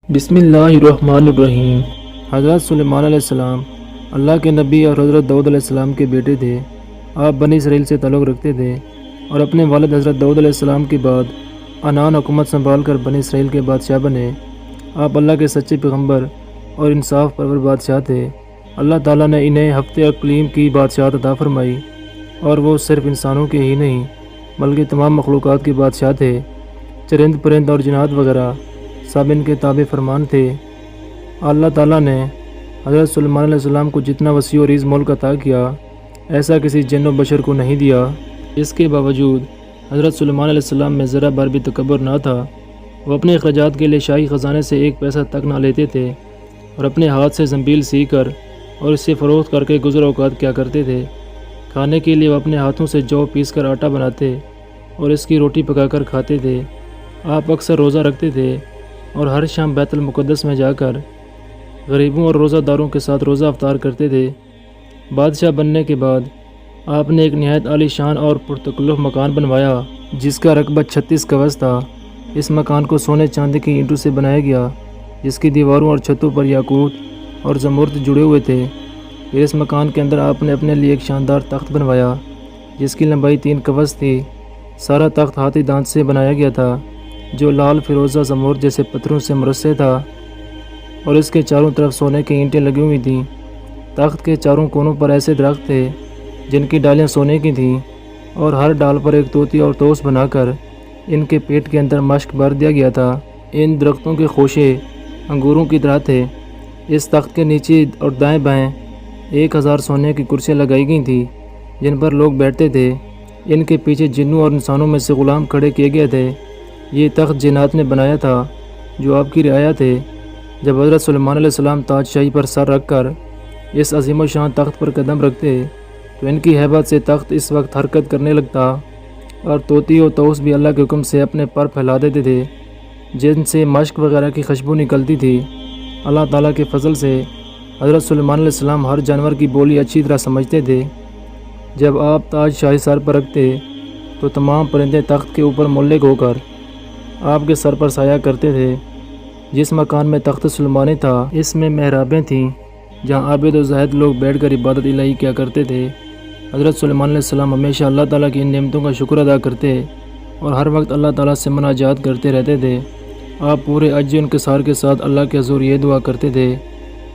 بسم اللہ الرحمن الرحیم۔ حضرت سلیمان علیہ السلام اللہ کے نبی اور حضرت داؤد علیہ السلام کے بیٹے تھے۔ آپ بنی اسرائیل سے تعلق رکھتے تھے اور اپنے والد حضرت داؤد علیہ السلام کے بعد عنان حکومت سنبھال کر بنی اسرائیل کے بادشاہ بنے۔ آپ اللہ کے سچے پیغمبر اور انصاف پرور بادشاہ تھے۔ اللہ تعالیٰ نے انہیں ہفتے اقلیم کی بادشاہت عطا فرمائی اور وہ صرف انسانوں کے ہی نہیں بلکہ تمام مخلوقات کے بادشاہ تھے۔ چرند پرند اور جنات وغیرہ سب ان کے تابع فرمان تھے۔ اللہ تعالیٰ نے حضرت سلیمان علیہ السلام کو جتنا وسیع و عریض ملک عطا کیا ایسا کسی جن و بشر کو نہیں دیا۔ اس کے باوجود حضرت سلیمان علیہ السلام میں ذرا بھر بھی تکبر نہ تھا۔ وہ اپنے اخراجات کے لیے شاہی خزانے سے ایک پیسہ تک نہ لیتے تھے اور اپنے ہاتھ سے زنبیل سی کر اور اسے فروخت کر کے گزر اوقات کیا کرتے تھے۔ کھانے کے لیے وہ اپنے ہاتھوں سے جو پیس کر آٹا بناتے اور اس کی روٹی پکا کر کھاتے تھے۔ آپ اکثر روزہ رکھتے تھے اور ہر شام بیت المقدس میں جا کر غریبوں اور روزہ داروں کے ساتھ روزہ افطار کرتے تھے۔ بادشاہ بننے کے بعد آپ نے ایک نہایت عالی شان اور پرتکلف مکان بنوایا جس کا رقبہ 36 گز تھا۔ اس مکان کو سونے چاندی کی اینٹوں سے بنایا گیا جس کی دیواروں اور چھتوں پر یاقوت اور زمرد جڑے ہوئے تھے۔ پھر اس مکان کے اندر آپ نے اپنے لیے ایک شاندار تخت بنوایا جس کی لمبائی 3 گز تھی۔ سارا تخت ہاتھی دانت سے بنایا گیا تھا جو لال فیروزہ زمرد جیسے پتھروں سے مرصع تھا اور اس کے چاروں طرف سونے کی اینٹیں لگی ہوئی تھیں۔ تخت کے چاروں کونوں پر ایسے درخت تھے جن کی ڈالیاں سونے کی تھیں اور ہر ڈال پر ایک طوطی اور توس بنا کر ان کے پیٹ کے اندر مشک بھر دیا گیا تھا۔ ان درختوں کے خوشے انگوروں کی طرح تھے۔ اس تخت کے نیچے اور دائیں بائیں 1000 سونے کی کرسیاں لگائی گئی تھیں جن پر لوگ بیٹھتے تھے۔ ان کے پیچھے جنوں اور انسانوں میں سے غلام کھڑے کیے گئے تھے۔ یہ تخت جنات نے بنایا تھا جو آپ کی رعایا تھے۔ جب حضرت سلیمان علیہ السلام تاج شاہی پر سر رکھ کر اس عظیم و شان تخت پر قدم رکھتے تو ان کی ہیبت سے تخت اس وقت حرکت کرنے لگتا اور طوطی و طوس بھی اللہ کے حکم سے اپنے پر پھیلا دیتے تھے جن سے مشک وغیرہ کی خوشبو نکلتی تھی۔ اللہ تعالیٰ کے فضل سے حضرت سلیمان علیہ السلام ہر جانور کی بولی اچھی طرح سمجھتے تھے۔ جب آپ تاج شاہی سر پر رکھتے تو تمام پرندے تخت کے اوپر ملک ہو کر آپ کے سر پر سایہ کرتے تھے۔ جس مکان میں تخت سلیمانی تھا اس میں محرابیں تھیں جہاں عابد و زاہد لوگ بیٹھ کر عبادت الہی کیا کرتے تھے۔ حضرت سلیمان علیہ السلام ہمیشہ اللہ تعالیٰ کی ان نعمتوں کا شکر ادا کرتے اور ہر وقت اللہ تعالیٰ سے مناجات کرتے رہتے تھے۔ آپ پورے عجز و انکسار کے ساتھ اللہ کے حضور یہ دعا کرتے تھے،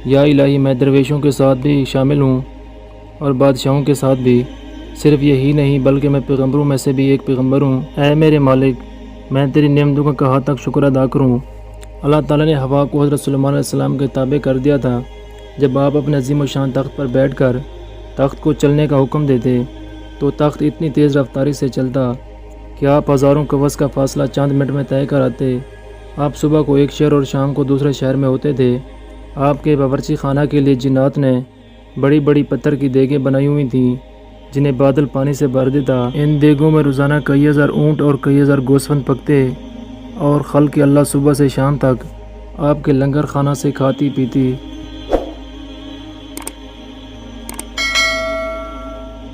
یا الہی میں درویشوں کے ساتھ بھی شامل ہوں اور بادشاہوں کے ساتھ بھی، صرف یہی نہیں بلکہ میں پیغمبروں میں سے بھی ایک پیغمبر ہوں۔ اے میرے مالک، میں تیری نعمتوں کا کہاں تک شکر ادا کروں۔ اللہ تعالیٰ نے ہوا کو حضرت سلیمان علیہ السلام کے تابع کر دیا تھا۔ جب آپ اپنے عظیم و شان تخت پر بیٹھ کر تخت کو چلنے کا حکم دیتے تو تخت اتنی تیز رفتاری سے چلتا کہ آپ ہزاروں گز کا فاصلہ چند منٹ میں طے کر آتے۔ آپ صبح کو ایک شہر اور شام کو دوسرے شہر میں ہوتے تھے۔ آپ کے باورچی خانہ کے لیے جنات نے بڑی بڑی پتھر کی دیگیں بنائی ہوئی تھیں جنہیں بادل پانی سے بھر دیتا۔ ان دیگوں میں روزانہ کئی ہزار اونٹ اور کئی ہزار گوسفند پکتے اور خلق اللہ صبح سے شام تک آپ کے لنگر خانہ سے کھاتی پیتی